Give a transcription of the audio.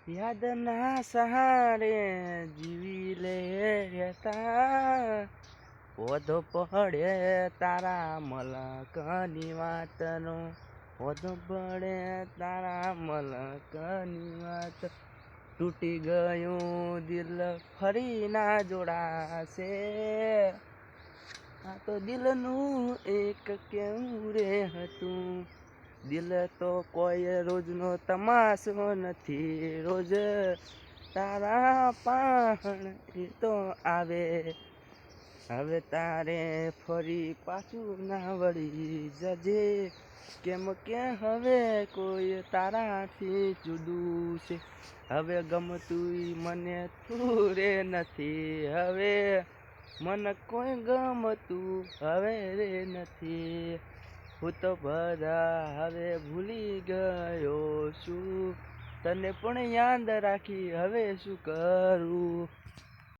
યાદના સહારે જીવી લેતા ઓધો પડે તારા મલકની વાતનો ઓધો પડે તારા મલકની વાત તૂટી ગયું દિલ ફરી ના જોડાશે આ તો દિલનું એક કેવું રે હતું દિલ તો કોઈ રોજનો તમાશો નથી રોજ તારા પણ એ તો આવે હવે તારે ફરી પાછું ના વળી જજે કેમ કે હવે કોઈ તારાથી જુદું છે હવે ગમતું મને તું રે નથી હવે મન કોઈ ગમતું હવે રે નથી હું તો બધા હવે ભૂલી ગયો છું તને પણ યાદ રાખી હવે શું કરું